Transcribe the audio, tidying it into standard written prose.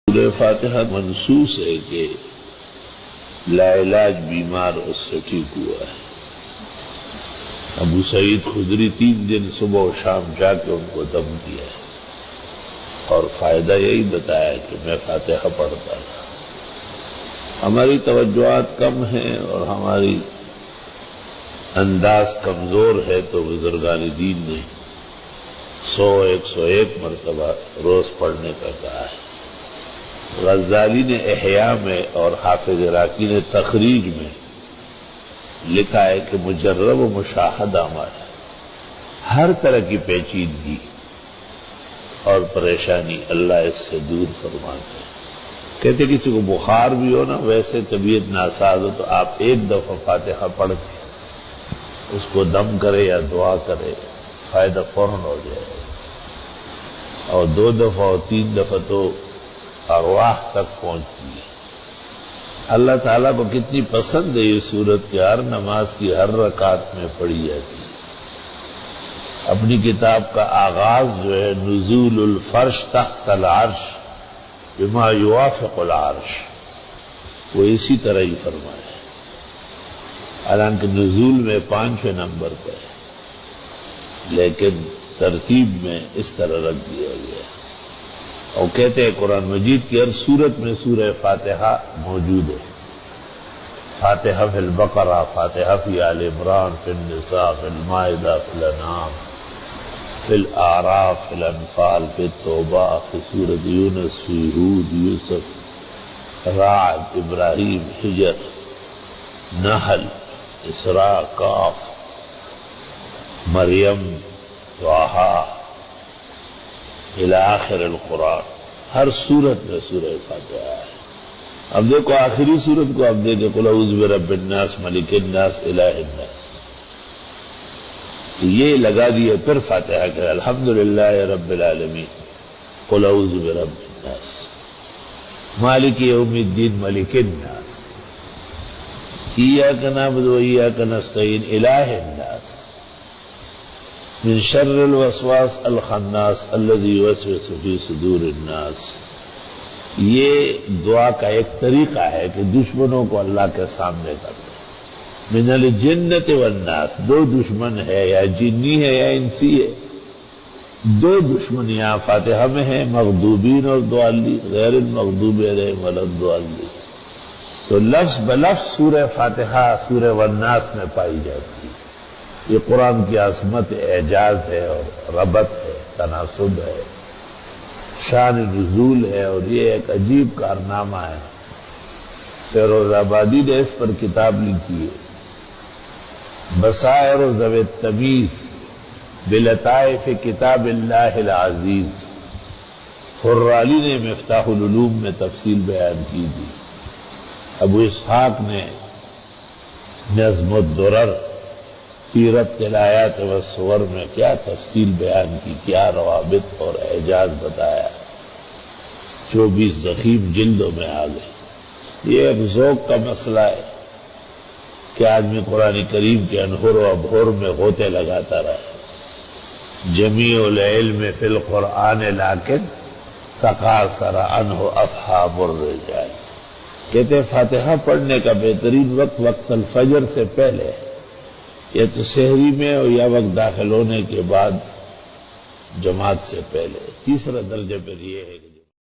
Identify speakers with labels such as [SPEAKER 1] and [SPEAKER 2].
[SPEAKER 1] سورہ فاتحہ منصوص ہے کہ لا علاج بیمار اس سے ٹھیک ہوا ہے۔ ابو سعید خدری 3 دن صبح و شام جا کے ان کو دم کیا ہے اور فائدہ یہی بتایا کہ میں فاتحہ پڑھتا تھا۔ ہماری توجہات کم ہیں اور ہماری انداز کمزور ہے تو بزرگان دین نے 101 مرتبہ روز پڑھنے کا کہا ہے۔ غزالی نے احیاء میں اور حافظ عراقی نے تخریج میں لکھا ہے کہ مجرب و مشاہدہ ہمارا ہر طرح کی پیچیدگی اور پریشانی اللہ اس سے دور فرماتے ہیں۔ کہتے کسی کو بخار بھی ہو نا، ویسے طبیعت ناساز ہو تو آپ ایک دفعہ فاتحہ پڑھ کے اس کو دم کرے یا دعا کرے، فائدہ فوراً ہو جائے، اور 2 دفعہ اور 3 دفعہ تو ارواح تک پہنچتی ہے۔ اللہ تعالیٰ کو کتنی پسند ہے یہ سورت کہ ہر نماز کی ہر رکعت میں پڑھی جاتی ہے۔ اپنی کتاب کا آغاز جو ہے نزول الفرش تحت العرش بما یوافق العرش، وہ اسی طرح ہی فرمایا ہے، حالانکہ نزول میں 5ویں نمبر پہ ہے، لیکن ترتیب میں اس طرح رکھ دیا گیا ہے۔ اور کہتے ہیں قرآن مجید کی ہر سورت میں سورہ فاتحہ موجود ہے۔ فاتحہ فی البقرہ، فاتحہ فی آل عمران، فی النساء، فی المائدہ، فی الانعام، فی الاعراف، فی الانفال، فی التوبہ، فی سورۃ یونس، فی ہود، یوسف، رعد، ابراہیم، حجر، نحل، اسراء، کاف، مریم، طٰہٰ الی آخر القرآن، ہر سورت میں سورہ فاتحہ ہے۔ اب دیکھو آخری سورت کو اب دیکھیں، قل اعوذ برب الناس ملک الناس الہ الناس، تو یہ لگا دیے پھر فاتحہ کہ الحمدللہ رب العالمین، قل اعوذ برب الناس مالک یوم الدین ملک الناس، ایاک نعبد و ایاک نستعین الہ الناس، من شر الوسواس الخناس الذی یوسوس فی صدور الناس۔ یہ دعا کا ایک طریقہ ہے کہ دشمنوں کو اللہ کے سامنے کرتے، من الجنۃ والناس، 2 دشمن ہے، یا جنی ہے یا انسی ہے، 2 دشمن یہاں فاتحہ میں ہیں، مغضوبین اور ضالین، غیر المغضوب علیہم ولا الضالین، تو لفظ بلفظ سورہ فاتحہ سورہ والناس میں پائی جاتی ہے۔ یہ قرآن کی عظمت اعجاز ہے اور ربط ہے، تناسب ہے، شان نزول ہے، اور یہ ایک عجیب کارنامہ ہے۔ فیروز آبادی نے اس پر کتاب لکھی ہے، بصائر و ذوی التمیز بلطائف کتاب اللہ العزیز۔ خرالی نے مفتاح العلوم میں تفصیل بیان کی تھی، ابو اسحاق نے نظم الدرر فی ربط الآیات والصور میں کیا تفصیل بیان کی، کیا روابط اور اعجاز بتایا، 24 ضخیم جلدوں میں آ گئے۔ یہ ایک ذوق کا مسئلہ ہے کہ آدمی قرآن کریم کے انہر و ابہر میں غوطے لگاتا رہے۔ جمیع العلم فی القرآن لیکن تقاصر عنہ افہام الرجال، کہتے فاتحہ پڑھنے کا بہترین وقت الفجر سے پہلے ہے، یا تو سحری میں اور یا وقت داخل ہونے کے بعد جماعت سے پہلے۔ تیسرا درجہ پھر یہ ہے کہ